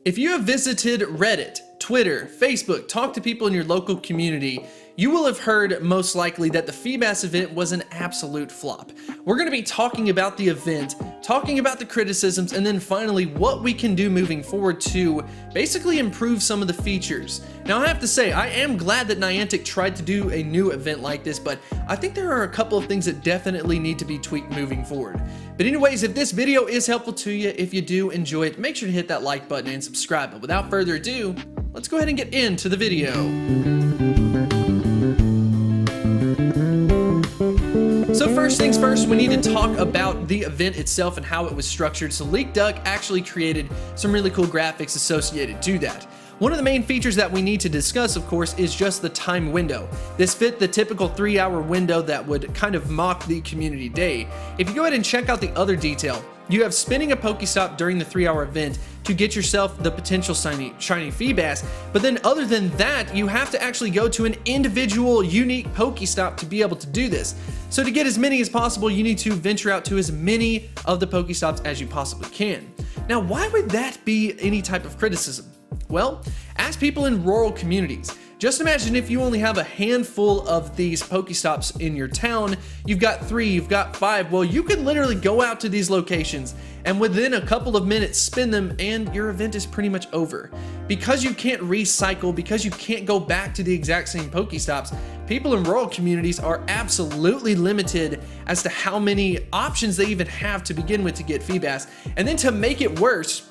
If you have visited Reddit, Twitter, Facebook, talked to people in your local community, you will have heard most likely that the Feebas event was an absolute flop. We're going to be talking about the event, talking about the criticisms, and then finally what we can do moving forward to basically improve some of the features. Now I have to say, I am glad that Niantic tried to do a new event like this, but I think there are a couple of things that definitely need to be tweaked moving forward. But anyways, if this video is helpful to you, if you do enjoy it, make sure to hit that like button and subscribe. But without further ado, let's go ahead and get into the video. So first things first, we need to talk about the event itself and how it was structured. So LeakDuck actually created some really cool graphics associated to that. One of the main features that we need to discuss, of course, is just the time window. This fit the typical 3-hour window that would kind of mock the community day. If you go ahead and check out the other detail, you have spinning a Pokestop during the 3-hour event to get yourself the potential shiny Feebas, but then other than that, you have to actually go to an individual unique Pokestop to be able to do this. So to get as many as possible, you need to venture out to as many of the Pokestops as you possibly can. Now, why would that be any type of criticism? Well, ask people in rural communities. Just imagine if you only have a handful of these Pokestops in your town, you've got 3, you've got 5, well, you could literally go out to these locations and within a couple of minutes spin them and your event is pretty much over. Because you can't recycle, because you can't go back to the exact same Pokestops, people in rural communities are absolutely limited as to how many options they even have to begin with to get Feebas. And then to make it worse,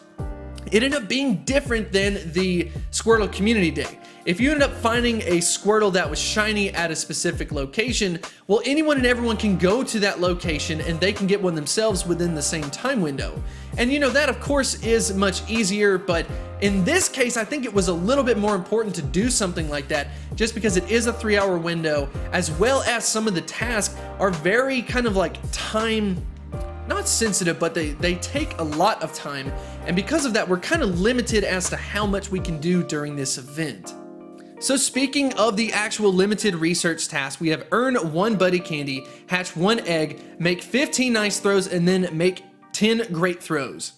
it ended up being different than the Squirtle Community Day. If you ended up finding a Squirtle that was shiny at a specific location, well, anyone and everyone can go to that location and they can get one themselves within the same time window. And you know, that of course is much easier, but in this case, I think it was a little bit more important to do something like that just because it is a 3-hour window, as well as some of the tasks are very kind of like time not sensitive, but they take a lot of time, and because of that, we're kind of limited as to how much we can do during this event. So speaking of the actual limited research task, we have earn 1 buddy candy, hatch 1 egg, make 15 nice throws, and then make 10 great throws.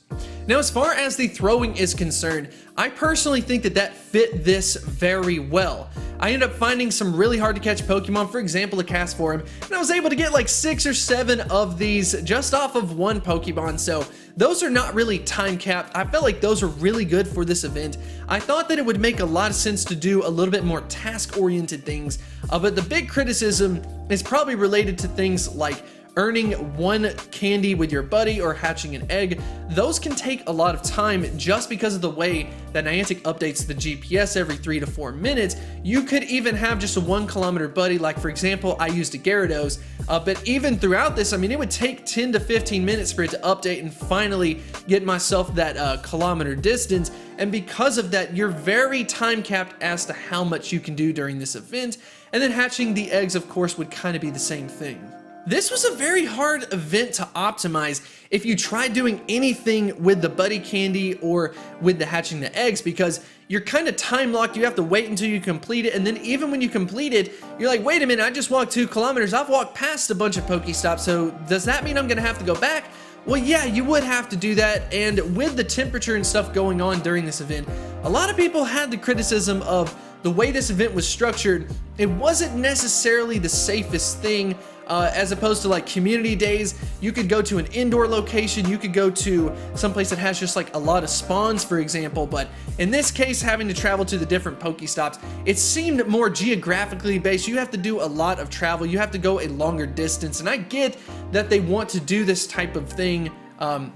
Now, as far as the throwing is concerned, I personally think that fit this very well. I ended up finding some really hard to catch Pokemon, for example, a Castform, and I was able to get like 6 or 7 of these just off of 1 Pokemon, so those are not really time capped. I felt like those are really good for this event. I thought that it would make a lot of sense to do a little bit more task-oriented things, but the big criticism is probably related to things like earning 1 candy with your buddy or hatching an egg. Those can take a lot of time just because of the way that Niantic updates the GPS every 3 to 4 minutes. You could even have just a 1 kilometer buddy, like for example, I used a Gyarados, but even throughout this, I mean, it would take 10 to 15 minutes for it to update and finally get myself that kilometer distance. And because of that, you're very time capped as to how much you can do during this event. And then hatching the eggs, of course, would kind of be the same thing. This was a very hard event to optimize if you try doing anything with the buddy candy or with the hatching the eggs, because you're kind of time locked. You have to wait until you complete it, and then even when you complete it, you're like, wait a minute, I just walked 2 kilometers. I've walked past a bunch of Pokestops, so does that mean I'm gonna have to go back? Well, yeah, you would have to do that, and with the temperature and stuff going on during this event, a lot of people had the criticism of the way this event was structured. It wasn't necessarily the safest thing. As opposed to like community days, you could go to an indoor location, you could go to someplace that has just like a lot of spawns, for example, but in this case, having to travel to the different Pokestops, it seemed more geographically based. You have to do a lot of travel, you have to go a longer distance, and I get that they want to do this type of thing,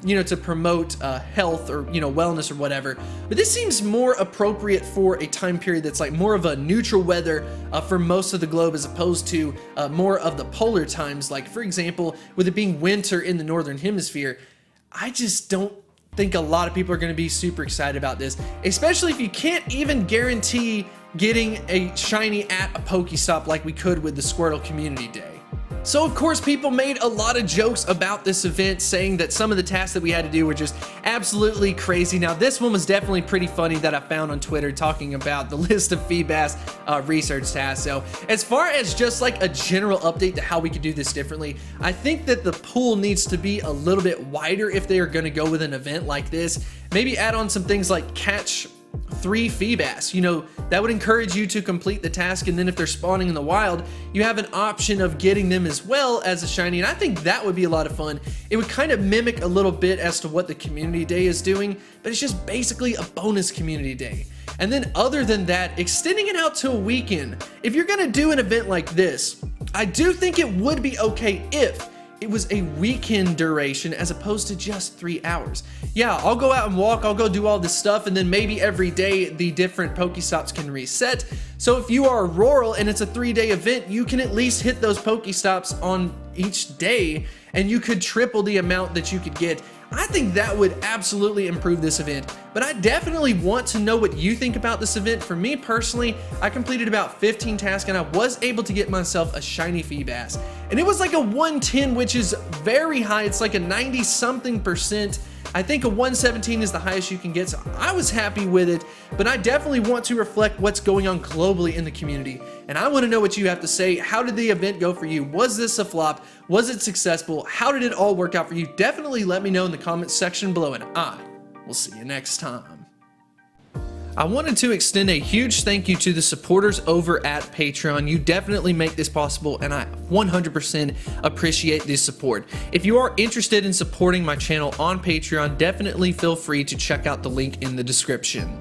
you know, to promote health or, you know, wellness or whatever. But this seems more appropriate for a time period that's like more of a neutral weather for most of the globe, as opposed to more of the polar times. Like, for example, with it being winter in the northern hemisphere, I just don't think a lot of people are going to be super excited about this, especially if you can't even guarantee getting a shiny at a Pokestop like we could with the Squirtle Community Day. So of course people made a lot of jokes about this event, saying that some of the tasks that we had to do were just absolutely crazy. Now this one was definitely pretty funny that I found on Twitter, talking about the list of Feebas research tasks. So as far as just like a general update to how we could do this differently, I think that the pool needs to be a little bit wider if they are going to go with an event like this. Maybe add on some things like catch 3 Feebas. You know, that would encourage you to complete the task, and then if they're spawning in the wild, you have an option of getting them as well as a shiny, and I think that would be a lot of fun. It would kind of mimic a little bit as to what the community day is doing, but it's just basically a bonus community day. And then other than that, extending it out to a weekend. If you're gonna do an event like this, I do think it would be okay if it was a weekend duration as opposed to just 3 hours. Yeah, I'll go out and walk, I'll go do all this stuff, and then maybe every day the different Pokestops can reset. So if you are rural and it's a 3-day event, you can at least hit those Pokestops on each day, and you could triple the amount that you could get. I think that would absolutely improve this event, but I definitely want to know what you think about this event. For me personally, I completed about 15 tasks and I was able to get myself a shiny Feebas, and it was like a 110, which is very high. It's like a 90 something percent. I think a 117 is the highest you can get, so I was happy with it, but I definitely want to reflect what's going on globally in the community, and I want to know what you have to say. How did the event go for you? Was this a flop? Was it successful? How did it all work out for you? Definitely let me know in the comments section below, and I will see you next time. I wanted to extend a huge thank you to the supporters over at Patreon. You definitely make this possible, and I 100% appreciate this support. If you are interested in supporting my channel on Patreon, definitely feel free to check out the link in the description.